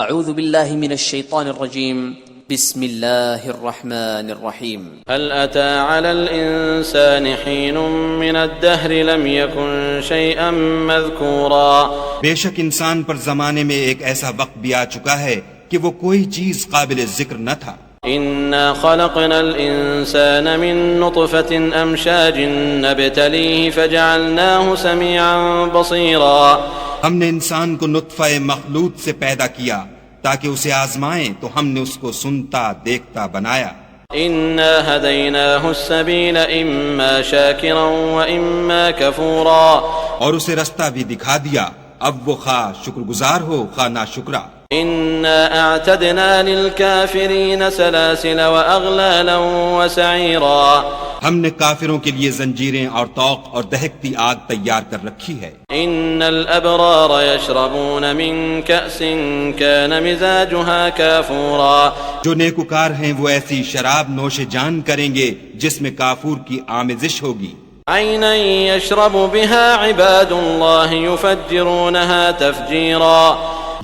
اعوذ باللہ من الشیطان الرجیم بسم اللہ الرحمن الرحیم هل أتى على الإنسان حين من الدهر لم يكن شيئا مذكورا بے شک انسان پر زمانے میں ایک ایسا وقت بھی آ چکا ہے کہ وہ کوئی چیز قابل ذکر نہ تھا. إنا خلقنا الإنسان من نطفة أمشاج نبتليه فجعلناه سميعا بصيرا ہم نے انسان کو نطفہ مخلوط سے پیدا کیا تاکہ اسے آزمائیں تو ہم نے اس کو سنتا دیکھتا بنایا. إنا هديناه السبيل إما شاكرا وإما كفورا اور اسے رستہ بھی دکھا دیا، اب وہ خواہ شکر گزار ہو خواہ ناشکرا. إنا أعتدنا للكافرين سلاسل وأغلالا وسعيرا ہم نے کافروں کے لیے زنجیریں اور طوق اور دہکتی آگ تیار کر رکھی ہے. إن الأبرار يشربون من كأس كان مزاجها كافورا جو نیکوکار ہیں وہ ایسی شراب نوش جان کریں گے جس میں کافور کی آمیزش ہوگی. عينا يشرب بها عباد الله يفجرونها تفجيرا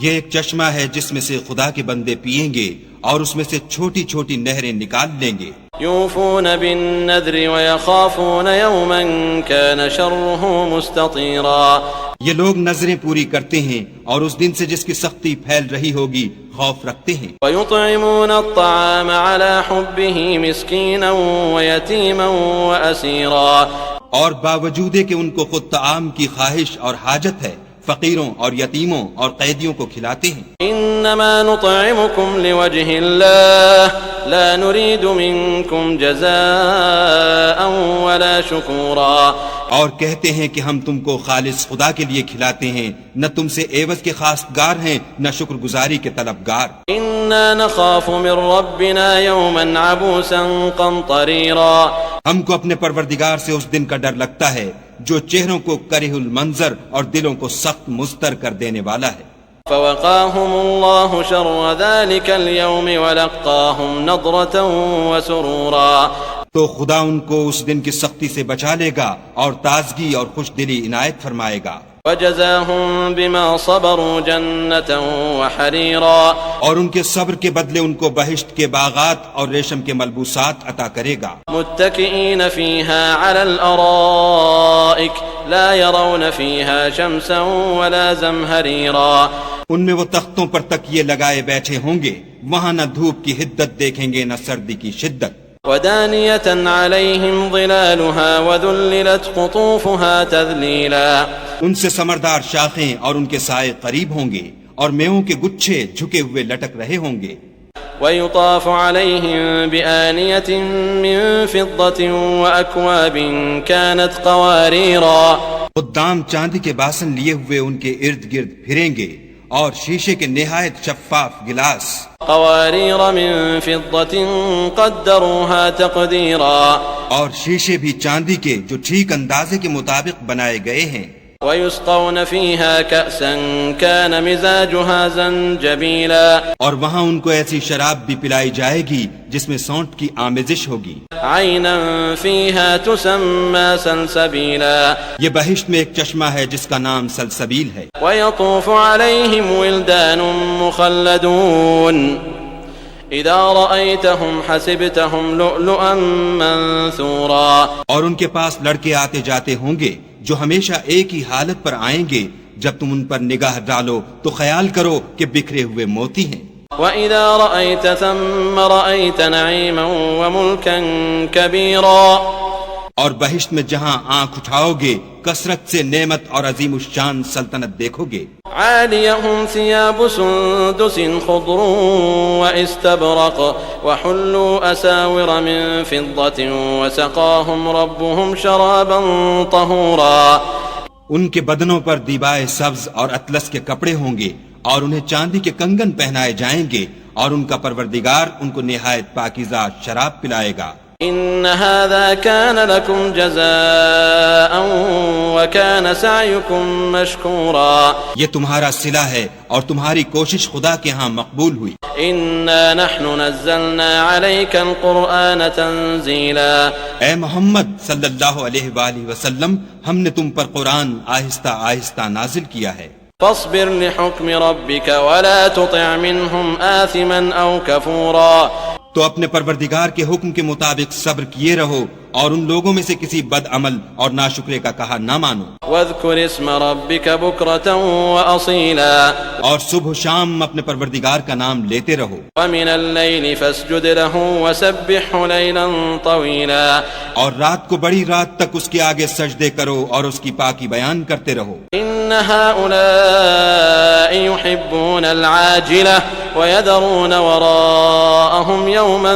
یہ ایک چشمہ ہے جس میں سے خدا کے بندے پیئیں گے اور اس میں سے چھوٹی چھوٹی نہریں نکال لیں گے. يوفون بالنذر ويخافون يوما كان شره مستطيرا یہ لوگ نظریں پوری کرتے ہیں اور اس دن سے جس کی سختی پھیل رہی ہوگی خوف رکھتے ہیں. ويطعمون الطعام على حبه مسكينا ويتيما وأسيرا اور باوجود کہ ان کو خود طعام کی خواہش اور حاجت ہے فقیروں اور یتیموں اور قیدیوں کو کھلاتے ہیں. انما نطعمكم لوجه الله لا نريد منكم جزاء ولا شكورا اور کہتے ہیں کہ ہم تم کو خالص خدا کے لیے کھلاتے ہیں، نہ تم سے عوض کے خواستگار ہیں نہ شکر گزاری کے طلبگار. انا نخاف من ربنا يوما عبوسا قمطريرا ہم کو اپنے پروردگار سے اس دن کا ڈر لگتا ہے جو چہروں کو کرہ المنظر اور دلوں کو سخت مضطر کر دینے والا ہے. فوقاهم الله شر ذلك اليوم ولقاهم نضرة وسرورا تو خدا ان کو اس دن کی سختی سے بچا لے گا اور تازگی اور خوش دلی عنایت فرمائے گا. وجزاهم بما صبروا جنة وحريرا اور ان کے صبر کے بدلے ان کو بہشت کے باغات اور ریشم کے ملبوسات عطا کرے گا. متكئين فيها على الأرائك لا يرون فيها شمسا ولا زمهريرا ان میں وہ تختوں پر تکیے لگائے بیٹھے ہوں گے، وہاں نہ دھوپ کی حدت دیکھیں گے نہ سردی کی شدت. ودانية عليهم ظلالها وذللت قطوفها تذليلا ان سے سمردار شاخیں اور ان کے سائے قریب ہوں گے اور میووں کے گچھے جھکے ہوئے لٹک رہے ہوں گے. ويطاف عليهم بآنية من فضة وأكواب كانت قواريرا خدام چاندی کے باسن لیے ہوئے ان کے ارد گرد پھریں گے اور شیشے کے نہایت شفاف گلاس. قوارير من فضة قدروها تقديرا اور شیشے بھی چاندی کے جو ٹھیک اندازے کے مطابق بنائے گئے ہیں. ويسقون فيها كأسا كان مزاجها زنجبيلا اور وہاں ان کو ایسی شراب بھی پلائی جائے گی جس میں سونٹ کی آمیزش ہوگی. عينا فيها تسمى سلسبيلا یہ بہشت میں ایک چشمہ ہے جس کا نام سلسبیل ہے. ويطوف عليهم ولدان مخلدون إذا رأيتهم حسبتهم لؤلؤا منثورا اور ان کے پاس لڑکے آتے جاتے ہوں گے جو ہمیشہ ایک ہی حالت پر آئیں گے، جب تم ان پر نگاہ ڈالو تو خیال کرو کہ بکھرے ہوئے موتی ہیں. وَإِذَا رَأَيْتَ ثَمَّ رَأَيْتَ نَعِيمًا وَمُلْكًا كَبِيرًا اور بہشت میں جہاں آنکھ اٹھاؤ گے کثرت سے نعمت اور عظیم الشان سلطنت دیکھو گے. عَالِيَهُمْ ثِيَابُ سُندُسٍ خُضْرٌ وَإِسْتَبْرَقٌ وَحُلُّوا أَسَاوِرَ مِن فِضَّةٍ وَسَقَاهُمْ رَبُّهُمْ شَرَابًا طَهُورًا ان کے بدنوں پر دیبائے سبز اور اطلس کے کپڑے ہوں گے اور انہیں چاندی کے کنگن پہنائے جائیں گے اور ان کا پروردگار ان کو نہایت پاکیزہ شراب پلائے گا. إن هذا كان لكم جزاء وكان سعيكم مشكورا یہ تمہارا صلہ ہے اور تمہاری کوشش خدا کے ہاں مقبول ہوئی. إنا نحن نزلنا عليك القرآن تنزيلا اے محمد صلی اللہ علیہ وآلہ وسلم ہم نے تم پر قرآن آہستہ آہستہ نازل کیا ہے. فاصبر لحكم ربك ولا تطع منهم آثما أو كفورا. تو اپنے پروردگار کے حکم کے مطابق صبر کیے رہو اور ان لوگوں میں سے کسی بد عمل اور ناشکرے کا کہا نہ مانو. واذكر اسم ربك بكرة وأصيلا. اور صبح و شام اپنے پروردگار کا نام لیتے رہو. ومن الليل فاسجد له وسبحه ليلا طويلا. اور رات کو بڑی رات تک اس کے آگے سجدے کرو اور اس کی پاکی بیان کرتے رہو. إن هؤلاء يحبون العاجلة ويذرون وراءهم يوما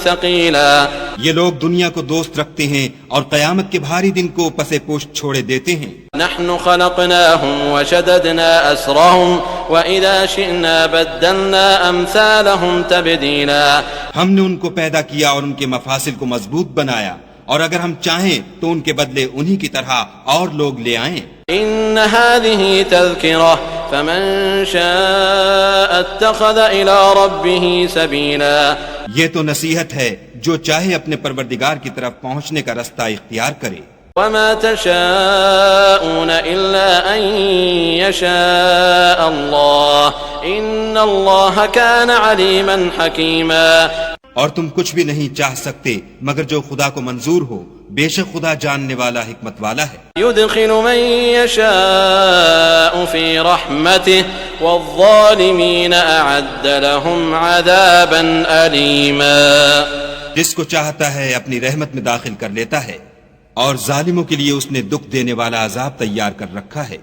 ثقيلا. یہ لوگ دنیا کو دوست رکھتے ہیں اور قیامت کے بھاری دن کو پسے پوش چھوڑے دیتے ہیں. نحن خلقناهم وشددنا أسرهم وإذا شئنا بدلنا أمثالهم تبديلا. ہم نے ان کو پیدا کیا اور ان کے مفاصل کو مضبوط بنایا اور اگر ہم چاہیں تو ان کے بدلے انہی کی طرح اور لوگ لے آئیں. إن هذه تذكرة فمن شاء اتخذ إلى ربه سبيلا. یہ تو نصیحت ہے، جو چاہے اپنے پروردگار کی طرف پہنچنے کا رستہ اختیار کرے. وما تشاءون إلا أن يشاء الله إن الله كان عليما حكيما. اور تم کچھ بھی نہیں چاہ سکتے مگر جو خدا کو منظور ہو، بے شک خدا جاننے والا حکمت والا ہے. يدخل من يشاء في رحمته والظالمين أعد لهم عذابا أليما. جس کو چاہتا ہے اپنی رحمت میں داخل کر لیتا ہے اور ظالموں کے لیے اس نے دکھ دینے والا عذاب تیار کر رکھا ہے.